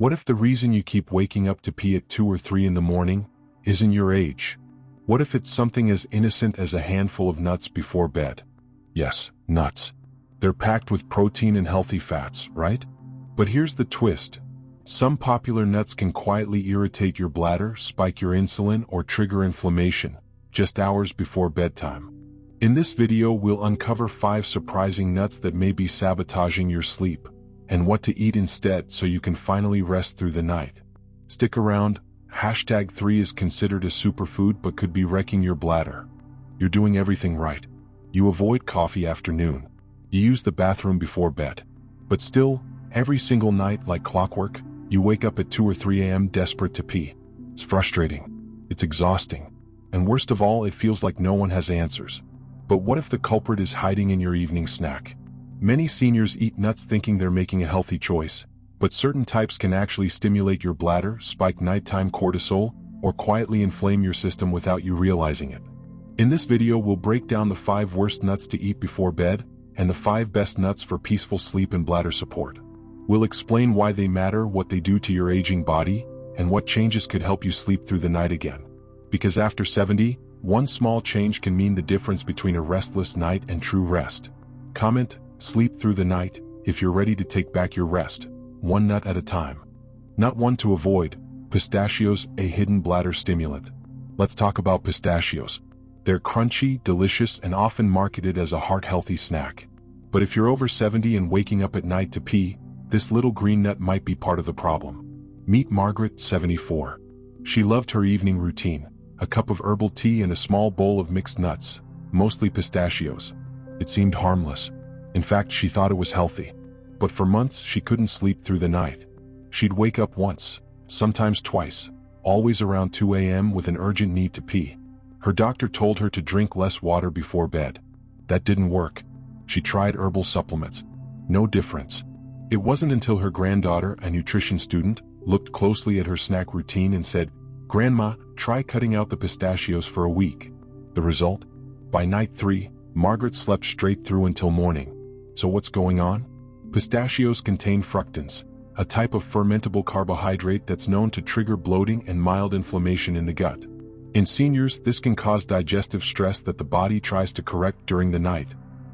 What if the reason you keep waking up to pee at 2 or 3 in the morning isn't your age? What if it's something as innocent as a handful of nuts before bed? Yes, nuts. They're packed with protein and healthy fats, right? But here's the twist. Some popular nuts can quietly irritate your bladder, spike your insulin, or trigger inflammation, just hours before bedtime. In this video, we'll uncover 5 surprising nuts that may be sabotaging your sleep, and what to eat instead so you can finally rest through the night. Stick around. #3 is considered a superfood but could be wrecking your bladder. You're doing everything right. You avoid coffee after noon. You use the bathroom before bed. But still, every single night, like clockwork, you wake up at 2 or 3 a.m. desperate to pee. It's frustrating. It's exhausting. And worst of all, it feels like no one has answers. But what if the culprit is hiding in your evening snack? Many seniors eat nuts thinking they're making a healthy choice, but certain types can actually stimulate your bladder, spike nighttime cortisol, or quietly inflame your system without you realizing it. In this video, we'll break down the 5 worst nuts to eat before bed, and the 5 best nuts for peaceful sleep and bladder support. We'll explain why they matter, what they do to your aging body, and what changes could help you sleep through the night again. Because after 70, one small change can mean the difference between a restless night and true rest. Comment, "Sleep through the night," if you're ready to take back your rest, one nut at a time. Nut 1 to avoid: pistachios, a hidden bladder stimulant. Let's talk about pistachios. They're crunchy, delicious, and often marketed as a heart-healthy snack. But if you're over 70 and waking up at night to pee, this little green nut might be part of the problem. Meet Margaret, 74. She loved her evening routine: a cup of herbal tea and a small bowl of mixed nuts, mostly pistachios. It seemed harmless. In fact, she thought it was healthy. But for months, she couldn't sleep through the night. She'd wake up once, sometimes twice, always around 2 a.m. with an urgent need to pee. Her doctor told her to drink less water before bed. That didn't work. She tried herbal supplements. No difference. It wasn't until her granddaughter, a nutrition student, looked closely at her snack routine and said, "Grandma, try cutting out the pistachios for a week." The result? By night 3, Margaret slept straight through until morning. So what's going on? Pistachios contain fructans, a type of fermentable carbohydrate that's known to trigger bloating and mild inflammation in the gut. In seniors, this can cause digestive stress that the body tries to correct during the night,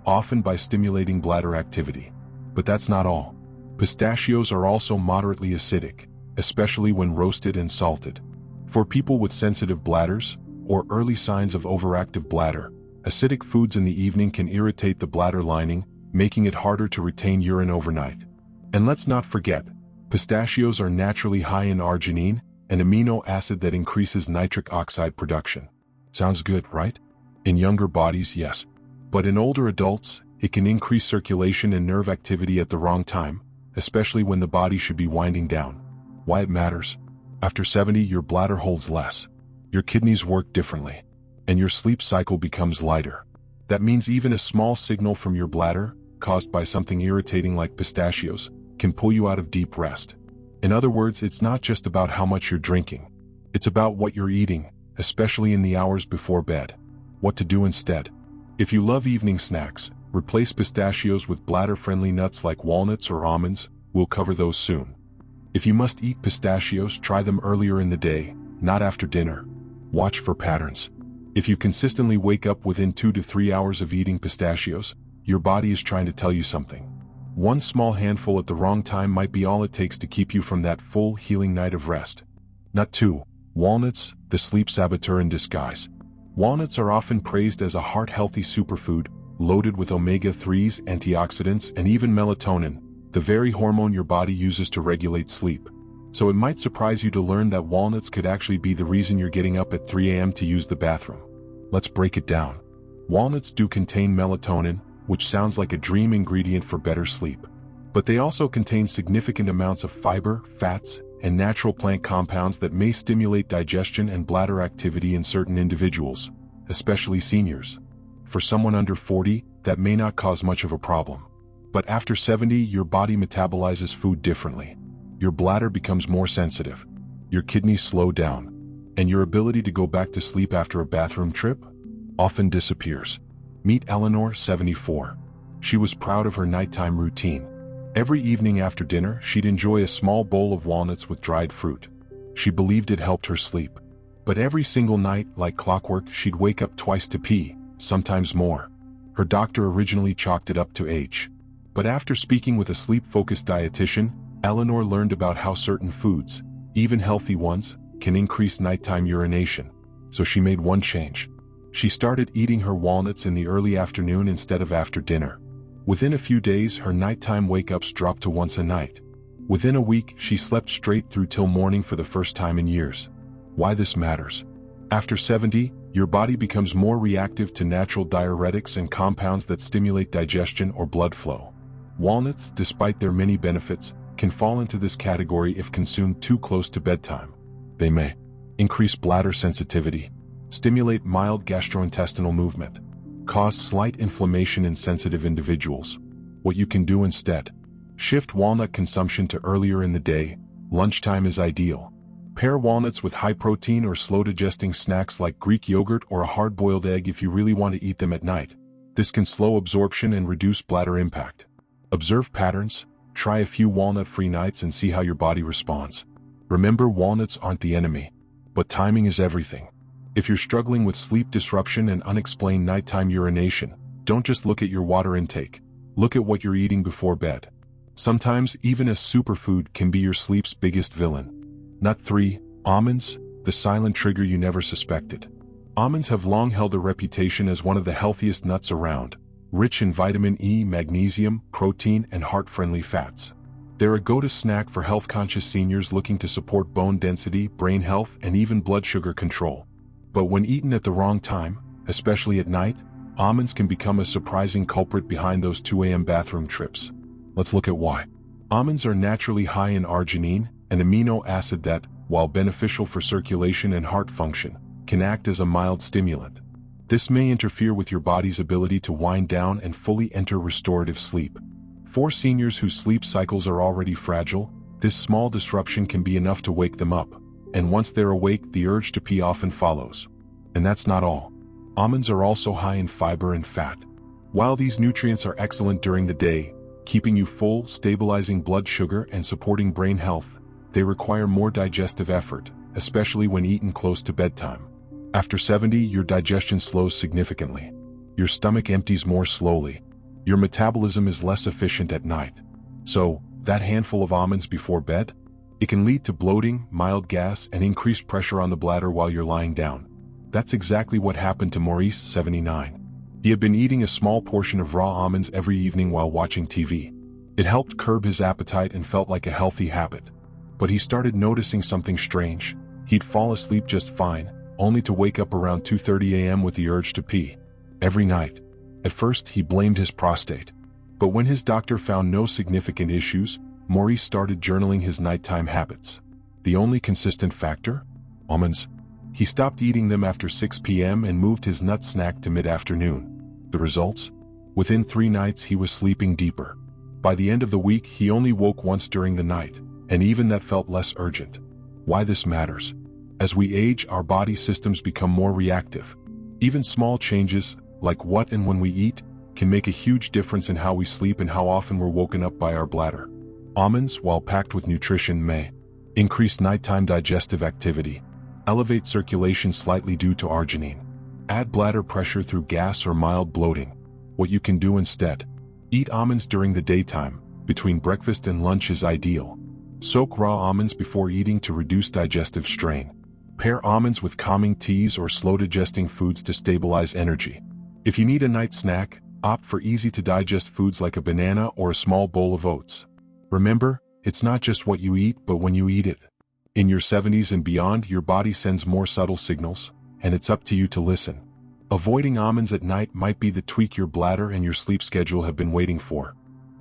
often by stimulating bladder activity. But that's not all. Pistachios are also moderately acidic, especially when roasted and salted. For people with sensitive bladders, or early signs of overactive bladder, acidic foods in the evening can irritate the bladder lining, making it harder to retain urine overnight. And let's not forget, pistachios are naturally high in arginine, an amino acid that increases nitric oxide production. Sounds good, right? In younger bodies, yes. But in older adults, it can increase circulation and nerve activity at the wrong time, especially when the body should be winding down. Why it matters? After 70, your bladder holds less. Your kidneys work differently, and your sleep cycle becomes lighter. That means even a small signal from your bladder, caused by something irritating like pistachios, can pull you out of deep rest. In other words, it's not just about how much you're drinking. It's about what you're eating, especially in the hours before bed. What to do instead? If you love evening snacks, replace pistachios with bladder-friendly nuts like walnuts or almonds. We'll cover those soon. If you must eat pistachios, try them earlier in the day, not after dinner. Watch for patterns. If you consistently wake up within 2 to 3 hours of eating pistachios, your body is trying to tell you something. One small handful at the wrong time might be all it takes to keep you from that full, healing night of rest. Nut 2. Walnuts, the sleep saboteur in disguise. Walnuts are often praised as a heart-healthy superfood, loaded with omega-3s, antioxidants, and even melatonin, the very hormone your body uses to regulate sleep. So it might surprise you to learn that walnuts could actually be the reason you're getting up at 3 a.m. to use the bathroom. Let's break it down. Walnuts do contain melatonin, which sounds like a dream ingredient for better sleep. But they also contain significant amounts of fiber, fats, and natural plant compounds that may stimulate digestion and bladder activity in certain individuals, especially seniors. For someone under 40, that may not cause much of a problem. But after 70, your body metabolizes food differently. Your bladder becomes more sensitive. Your kidneys slow down. And your ability to go back to sleep after a bathroom trip often disappears. Meet Eleanor, 74. She was proud of her nighttime routine. Every evening after dinner, she'd enjoy a small bowl of walnuts with dried fruit. She believed it helped her sleep. But every single night, like clockwork, she'd wake up twice to pee, sometimes more. Her doctor originally chalked it up to age. But after speaking with a sleep-focused dietitian, Eleanor learned about how certain foods, even healthy ones, can increase nighttime urination. So she made one change. She started eating her walnuts in the early afternoon instead of after dinner. Within a few days, her nighttime wake-ups dropped to once a night. Within a week, she slept straight through till morning for the first time in years. Why this matters? After 70, your body becomes more reactive to natural diuretics and compounds that stimulate digestion or blood flow. Walnuts, despite their many benefits, can fall into this category if consumed too close to bedtime. They may increase bladder sensitivity, stimulate mild gastrointestinal movement, cause slight inflammation in sensitive individuals. What you can do instead: shift walnut consumption to earlier in the day. Lunchtime is ideal. Pair walnuts with high-protein or slow-digesting snacks like Greek yogurt or a hard-boiled egg if you really want to eat them at night. This can slow absorption and reduce bladder impact. Observe patterns, try a few walnut-free nights and see how your body responds. Remember, walnuts aren't the enemy, but timing is everything. If you're struggling with sleep disruption and unexplained nighttime urination, don't just look at your water intake. Look at what you're eating before bed. Sometimes even a superfood can be your sleep's biggest villain. Nut 3. Almonds, the silent trigger you never suspected. Almonds have long held a reputation as one of the healthiest nuts around, rich in vitamin E, magnesium, protein, and heart-friendly fats. They're a go-to snack for health-conscious seniors looking to support bone density, brain health, and even blood sugar control. But when eaten at the wrong time, especially at night, almonds can become a surprising culprit behind those 2 a.m. bathroom trips. Let's look at why. Almonds are naturally high in arginine, an amino acid that, while beneficial for circulation and heart function, can act as a mild stimulant. This may interfere with your body's ability to wind down and fully enter restorative sleep. For seniors whose sleep cycles are already fragile, this small disruption can be enough to wake them up, and once they're awake, the urge to pee often follows. And that's not all. Almonds are also high in fiber and fat. While these nutrients are excellent during the day, keeping you full, stabilizing blood sugar, and supporting brain health, they require more digestive effort, especially when eaten close to bedtime. After 70, your digestion slows significantly. Your stomach empties more slowly. Your metabolism is less efficient at night. So, that handful of almonds before bed? It can lead to bloating, mild gas, and increased pressure on the bladder while you're lying down. That's exactly what happened to Maurice, 79. He had been eating a small portion of raw almonds every evening while watching TV. It helped curb his appetite and felt like a healthy habit. But he started noticing something strange. He'd fall asleep just fine, only to wake up around 2:30 a.m. with the urge to pee. Every night. At first, he blamed his prostate. But when his doctor found no significant issues, Maurice started journaling his nighttime habits. The only consistent factor? Almonds. He stopped eating them after 6 p.m. and moved his nut snack to mid-afternoon. The results? Within 3 nights, he was sleeping deeper. By the end of the week, he only woke once during the night, and even that felt less urgent. Why this matters? As we age, our body systems become more reactive. Even small changes, like what and when we eat, can make a huge difference in how we sleep and how often we're woken up by our bladder. Almonds, while packed with nutrition, may increase nighttime digestive activity, elevate circulation slightly due to arginine, add bladder pressure through gas or mild bloating. What you can do instead: eat almonds during the daytime. Between breakfast and lunch is ideal. Soak raw almonds before eating to reduce digestive strain. Pair almonds with calming teas or slow-digesting foods to stabilize energy. If you need a night snack, opt for easy-to-digest foods like a banana or a small bowl of oats. Remember, it's not just what you eat, but when you eat it. In your 70s and beyond, your body sends more subtle signals, and it's up to you to listen. Avoiding almonds at night might be the tweak your bladder and your sleep schedule have been waiting for.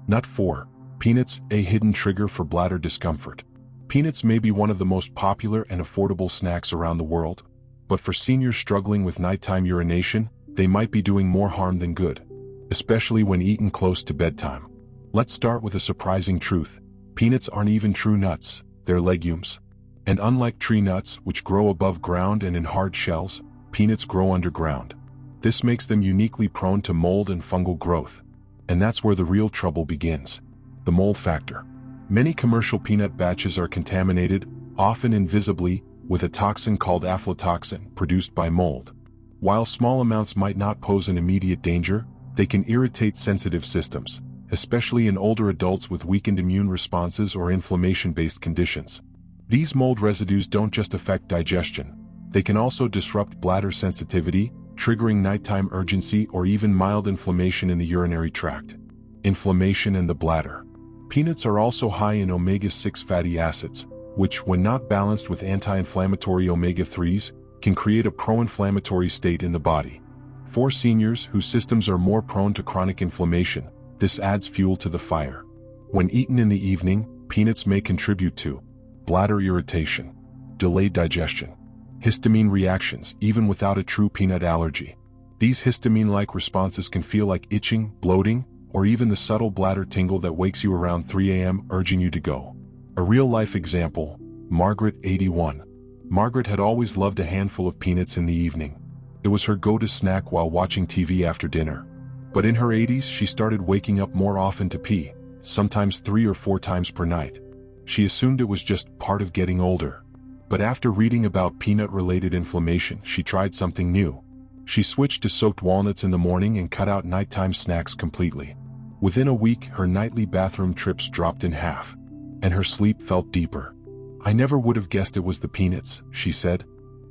Nut 4. Peanuts, a hidden trigger for bladder discomfort. Peanuts may be one of the most popular and affordable snacks around the world, but for seniors struggling with nighttime urination, they might be doing more harm than good, especially when eaten close to bedtime. Let's start with a surprising truth. Peanuts aren't even true nuts, they're legumes. And unlike tree nuts, which grow above ground and in hard shells, peanuts grow underground. This makes them uniquely prone to mold and fungal growth. And that's where the real trouble begins. The mold factor. Many commercial peanut batches are contaminated, often invisibly, with a toxin called aflatoxin produced by mold. While small amounts might not pose an immediate danger, they can irritate sensitive systems, especially in older adults with weakened immune responses or inflammation-based conditions. These mold residues don't just affect digestion. They can also disrupt bladder sensitivity, triggering nighttime urgency or even mild inflammation in the urinary tract. Inflammation in the bladder. Peanuts are also high in omega-6 fatty acids, which, when not balanced with anti-inflammatory omega-3s, can create a pro-inflammatory state in the body. For seniors whose systems are more prone to chronic inflammation, this adds fuel to the fire. When eaten in the evening, peanuts may contribute to bladder irritation, delayed digestion, histamine reactions even without a true peanut allergy. These histamine-like responses can feel like itching, bloating, or even the subtle bladder tingle that wakes you around 3 a.m. urging you to go. A real-life example, Margaret, 81. Margaret had always loved a handful of peanuts in the evening. It was her go-to snack while watching TV after dinner. But in her 80s, she started waking up more often to pee, sometimes 3 or 4 times per night. She assumed it was just part of getting older. But after reading about peanut-related inflammation, she tried something new. She switched to soaked walnuts in the morning and cut out nighttime snacks completely. Within a week, her nightly bathroom trips dropped in half, and her sleep felt deeper. "I never would have guessed it was the peanuts," she said.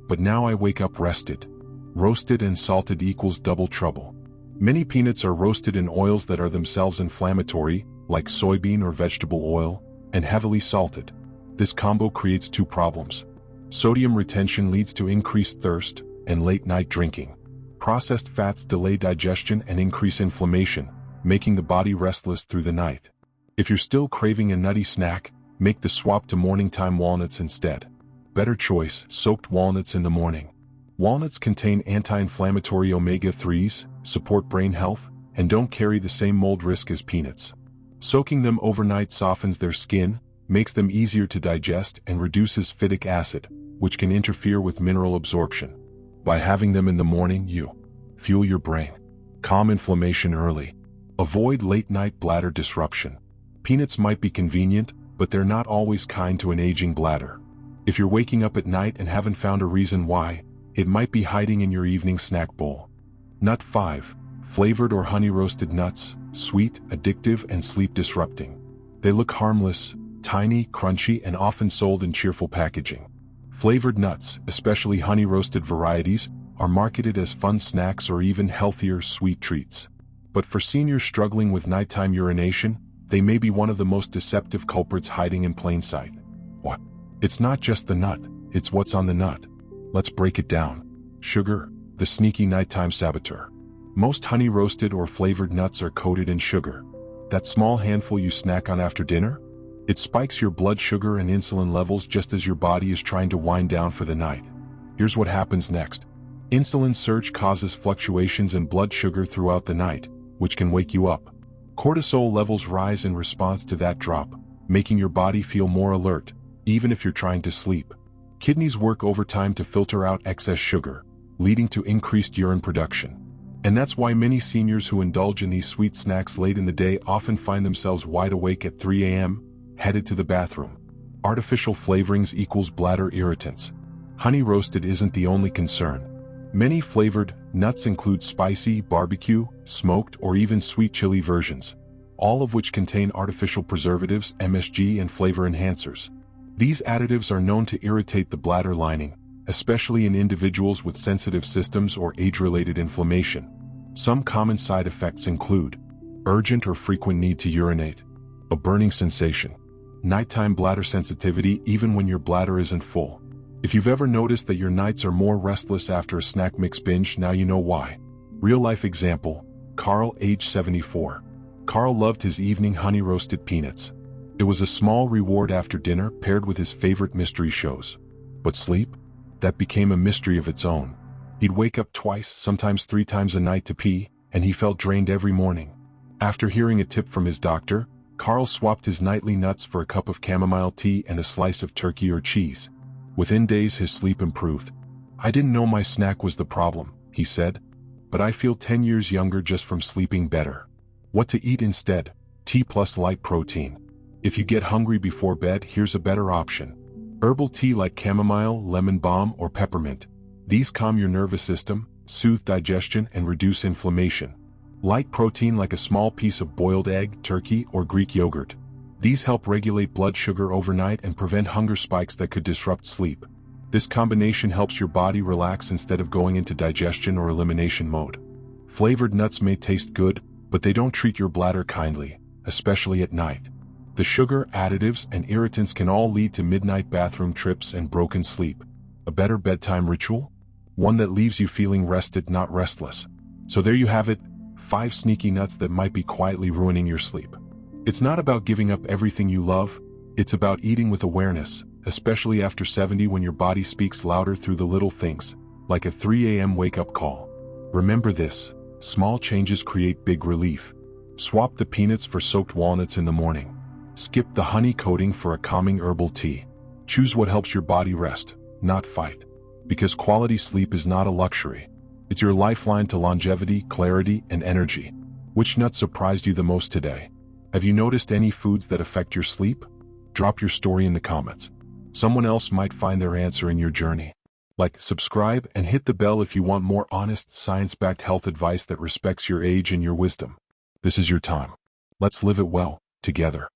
"But now I wake up rested. Roasted and salted equals double trouble." Many peanuts are roasted in oils that are themselves inflammatory, like soybean or vegetable oil, and heavily salted. This combo creates 2 problems. Sodium retention leads to increased thirst and late-night drinking. Processed fats delay digestion and increase inflammation, making the body restless through the night. If you're still craving a nutty snack, make the swap to morning-time walnuts instead. Better choice, soaked walnuts in the morning. Walnuts contain anti-inflammatory omega-3s, support brain health, and don't carry the same mold risk as peanuts. Soaking them overnight softens their skin, makes them easier to digest, and reduces phytic acid, which can interfere with mineral absorption. By having them in the morning, you fuel your brain. Calm inflammation early. Avoid late-night bladder disruption. Peanuts might be convenient, but they're not always kind to an aging bladder. If you're waking up at night and haven't found a reason why, it might be hiding in your evening snack bowl. Nut 5. Flavored or honey-roasted nuts, sweet, addictive, and sleep-disrupting. They look harmless, tiny, crunchy, and often sold in cheerful packaging. Flavored nuts, especially honey-roasted varieties, are marketed as fun snacks or even healthier, sweet treats. But for seniors struggling with nighttime urination, they may be one of the most deceptive culprits hiding in plain sight. What? It's not just the nut, it's what's on the nut. Let's break it down. Sugar, the sneaky nighttime saboteur. Most honey-roasted or flavored nuts are coated in sugar. That small handful you snack on after dinner? It spikes your blood sugar and insulin levels just as your body is trying to wind down for the night. Here's what happens next. Insulin surge causes fluctuations in blood sugar throughout the night, which can wake you up. Cortisol levels rise in response to that drop, making your body feel more alert, even if you're trying to sleep. Kidneys work overtime to filter out excess sugar, leading to increased urine production. And that's why many seniors who indulge in these sweet snacks late in the day often find themselves wide awake at 3 a.m., headed to the bathroom. Artificial flavorings equals bladder irritants. Honey roasted isn't the only concern. Many flavored nuts include spicy, barbecue, smoked, or even sweet chili versions, all of which contain artificial preservatives, MSG, and flavor enhancers. These additives are known to irritate the bladder lining, especially in individuals with sensitive systems or age-related inflammation. Some common side effects include urgent or frequent need to urinate, a burning sensation, nighttime bladder sensitivity even when your bladder isn't full. If you've ever noticed that your nights are more restless after a snack mix binge, now you know why. Real-life example, Carl, age 74. Carl loved his evening honey-roasted peanuts. It was a small reward after dinner paired with his favorite mystery shows. But sleep? That became a mystery of its own. He'd wake up twice, sometimes 3 times a night to pee, and he felt drained every morning. After hearing a tip from his doctor, Carl swapped his nightly nuts for a cup of chamomile tea and a slice of turkey or cheese. Within days his sleep improved. "I didn't know my snack was the problem," he said, "but I feel 10 years younger just from sleeping better." What to eat instead? Tea plus light protein. If you get hungry before bed, here's a better option. Herbal tea like chamomile, lemon balm, or peppermint. These calm your nervous system, soothe digestion, and reduce inflammation. Light protein like a small piece of boiled egg, turkey, or Greek yogurt. These help regulate blood sugar overnight and prevent hunger spikes that could disrupt sleep. This combination helps your body relax instead of going into digestion or elimination mode. Flavored nuts may taste good, but they don't treat your bladder kindly, especially at night. The sugar, additives, and irritants can all lead to midnight bathroom trips and broken sleep. A better bedtime ritual? One that leaves you feeling rested, not restless. So there you have it, 5 sneaky nuts that might be quietly ruining your sleep. It's not about giving up everything you love, it's about eating with awareness, especially after 70 when your body speaks louder through the little things, like a 3 a.m. wake-up call. Remember this, small changes create big relief. Swap the peanuts for soaked walnuts in the morning. Skip the honey coating for a calming herbal tea. Choose what helps your body rest, not fight. Because quality sleep is not a luxury. It's your lifeline to longevity, clarity, and energy. Which nut surprised you the most today? Have you noticed any foods that affect your sleep? Drop your story in the comments. Someone else might find their answer in your journey. Like, subscribe, and hit the bell if you want more honest, science-backed health advice that respects your age and your wisdom. This is your time. Let's live it well, together.